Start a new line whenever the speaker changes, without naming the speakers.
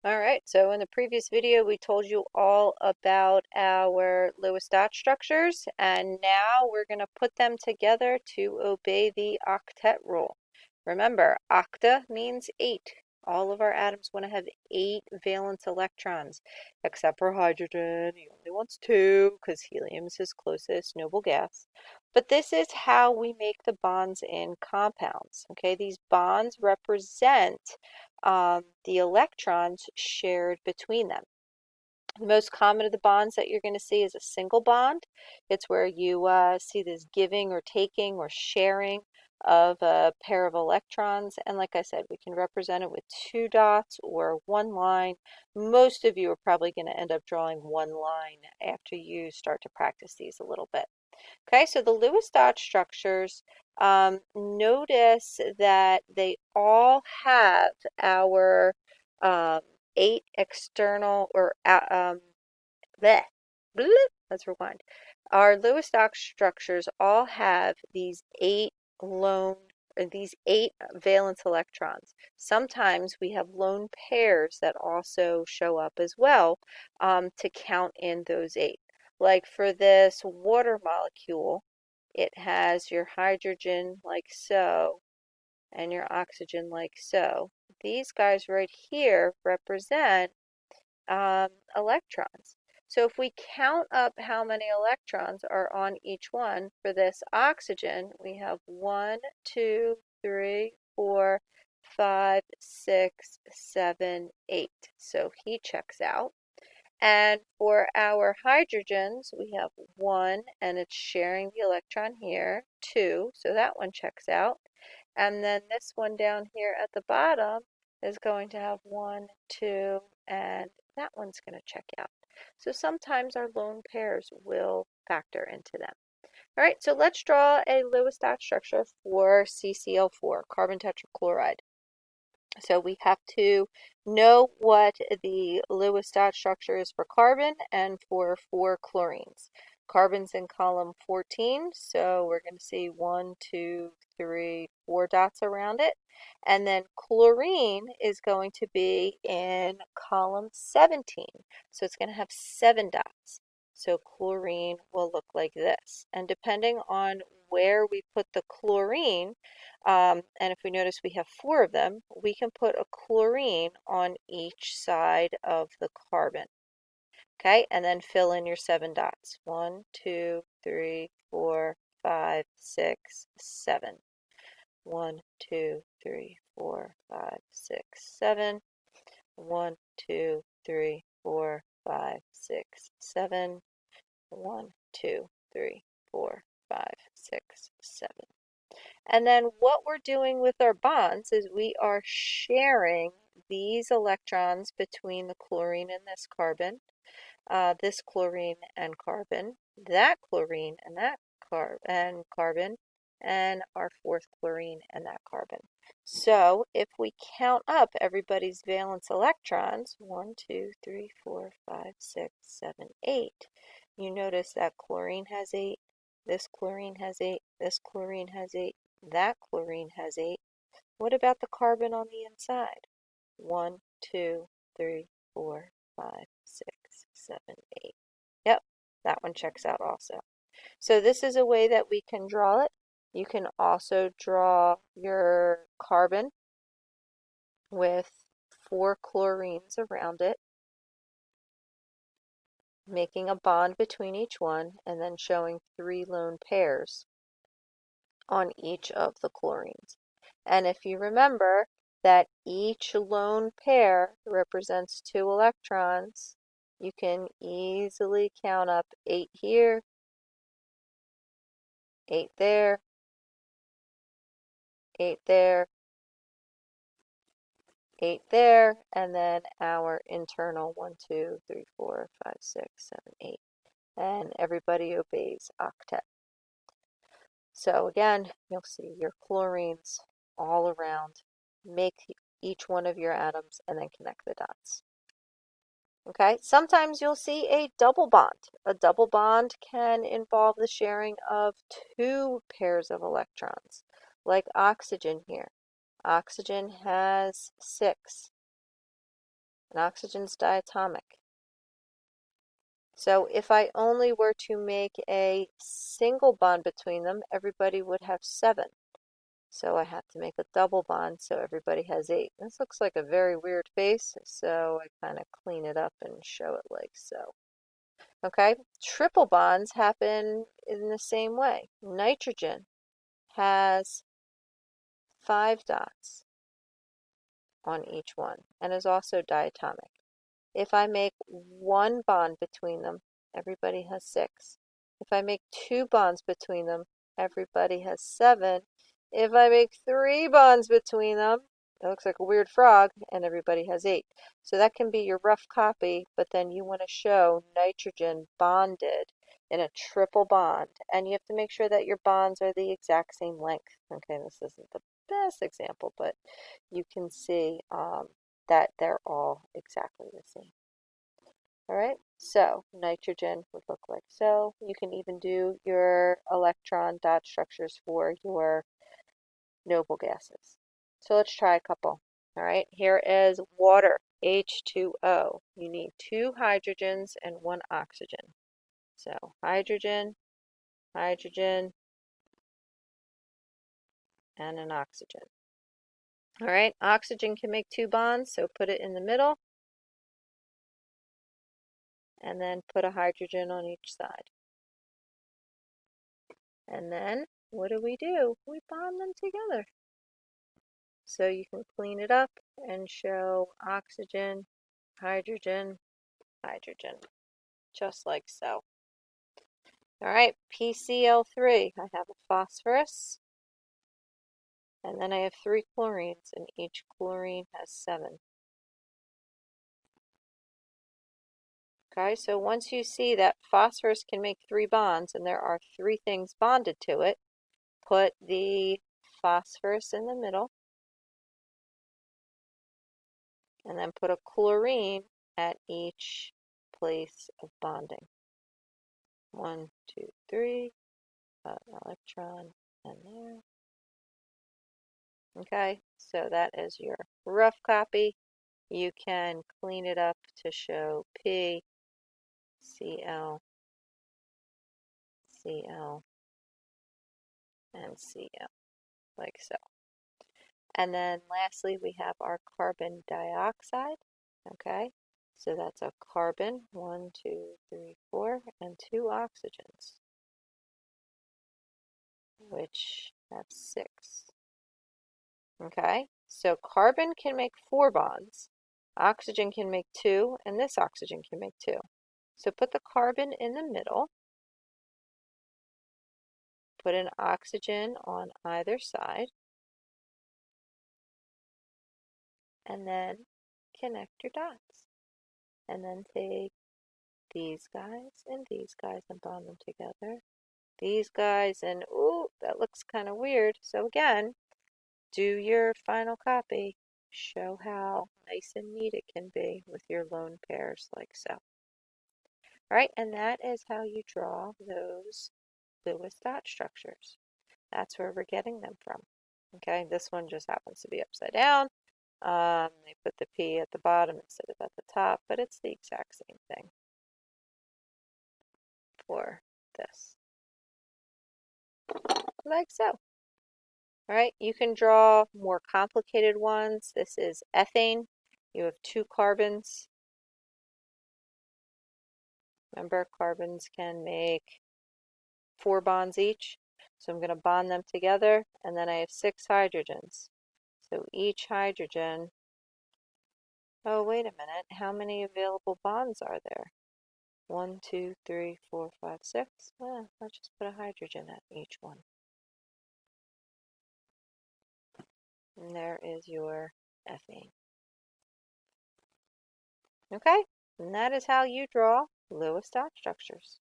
All right, so in the previous video, we told you all about our Lewis dot structures, and now we're going to put them together to obey the octet rule. Remember, octa means 8. All of our atoms want to have 8 valence electrons, except for hydrogen. He only wants 2 because helium is his closest noble gas. But this is how we make the bonds in compounds. Okay, these bonds represent the electrons shared between them. The most common of the bonds that you're going to see is a single bond. It's where you see this giving or taking or sharing of a pair of electrons. And like I said, we can represent it with 2 dots or 1 line. Most of you are probably going to end up drawing 1 line after you start to practice these a little bit. Okay, so the Lewis dot structures, notice that they all have our um, 8 external or bleh, bleh, let's rewind. Our Lewis dot structures all have these 8 lone or these 8 valence electrons. Sometimes we have lone pairs that also show up as well to count in those 8. Like for this water molecule, it has your hydrogen like so and your oxygen like so. These guys right here represent electrons. So if we count up how many electrons are on each one for this oxygen, we have 1, 2, 3, 4, 5, 6, 7, 8. So he checks out. And for our hydrogens, we have 1, and it's sharing the electron here, 2, so that one checks out. And then this one down here at the bottom is going to have 1, 2, and that one's going to check out. So sometimes our lone pairs will factor into them. All right, so let's draw a Lewis dot structure for CCl4, carbon tetrachloride. So we have to know what the Lewis dot structure is for carbon and for 4 chlorines. Carbon's in column 14, so we're going to see 1, 2, 3, 4 dots around it. And then chlorine is going to be in column 17, so it's going to have 7 dots. So chlorine will look like this. And depending on where we put the chlorine, and if we notice we have 4 of them, we can put a chlorine on each side of the carbon. Okay, and then fill in your 7 dots. 1, 2, 3, 4, 5, 6, 7. 1, 2, 3, 4, 5, 6, 7. 1, 2, 3, 4, 5, 6, 7. 1, 2, 3, 4, 5, 6, 7. And then what we're doing with our bonds is we are sharing these electrons between the chlorine and this carbon, this chlorine and carbon, that chlorine and that carbon, and our 4th chlorine and that carbon. So if we count up everybody's valence electrons, 1, 2, 3, 4, 5, 6, 7, 8, you notice that chlorine has 8, this chlorine has 8, this chlorine has 8, that chlorine has 8. What about the carbon on the inside? 1, 2, 3, 4, 5, 6, 7, 8. Yep, that one checks out also. So this is a way that we can draw it. You can also draw your carbon with 4 chlorines around it, making a bond between each one, and then showing 3 lone pairs on each of the chlorines. And if you remember that each lone pair represents 2 electrons, you can easily count up 8 here, 8 there, 8 there, 8 there, and then our internal 1, 2, 3, 4, 5, 6, 7, 8. And everybody obeys octet. So again, you'll see your chlorines all around. Make each one of your atoms and then connect the dots. Okay, sometimes you'll see a double bond. A double bond can involve the sharing of 2 pairs of electrons, like oxygen here. Oxygen has 6. and oxygen's diatomic. So if I only were to make a single bond between them, everybody would have 7. So I have to make a double bond so everybody has 8. This looks like a very weird face, so I kind of clean it up and show it like so. Okay, triple bonds happen in the same way. Nitrogen has 5 dots on each one and is also diatomic. If I make one bond between them, everybody has 6. If I make 2 bonds between them, everybody has 7. If I make 3 bonds between them, it looks like a weird frog, and everybody has 8. So that can be your rough copy, but then you want to show nitrogen bonded in a triple bond, and you have to make sure that your bonds are the exact same length. Okay, this isn't the best example, but you can see that they're all exactly the same. All right, so nitrogen would look like so. You can even do your electron dot structures for your noble gases. So let's try a couple. All right, here is water, H2O. You need 2 hydrogens and 1 oxygen. So hydrogen, hydrogen, and an oxygen. All right, oxygen can make 2 bonds, so put it in the middle, and then put a hydrogen on each side. And then what do? We bond them together. So you can clean it up and show oxygen, hydrogen, hydrogen, just like so. All right, PCl3. I have a phosphorus, and then I have 3 chlorines, and each chlorine has 7. Okay, so once you see that phosphorus can make 3 bonds, and there are 3 things bonded to it, put the phosphorus in the middle, and then put a chlorine at each place of bonding. 1, 2, 3, electron in there. Okay, so that is your rough copy. You can clean it up to show P, Cl, Cl, and Cl, like so. And then lastly, we have our carbon dioxide. Okay, so that's a carbon, 1, 2, 3, 4, and 2 oxygens, which have 6. Okay, so carbon can make 4 bonds, oxygen can make 2, and this oxygen can make 2. So put the carbon in the middle, put an oxygen on either side, and then connect your dots. And then take these guys and bond them together. These guys and, ooh, that looks kind of weird. So again, do your final copy. Show how nice and neat it can be with your lone pairs like so. All right, and that is how you draw those Lewis dot structures. That's where we're getting them from. Okay, this one just happens to be upside down. They put the P at the bottom instead of at the top, but it's the exact same thing for this. Like so. All right, you can draw more complicated ones. This is ethane. You have 2 carbons. Remember, carbons can make 4 bonds each. So I'm going to bond them together, and then I have 6 hydrogens. So each hydrogen, oh, wait a minute, how many available bonds are there? 1, 2, 3, 4, 5, 6. Well, let's just put a hydrogen at each one. And there is your ethane. Okay, and that is how you draw Lewis dot structures.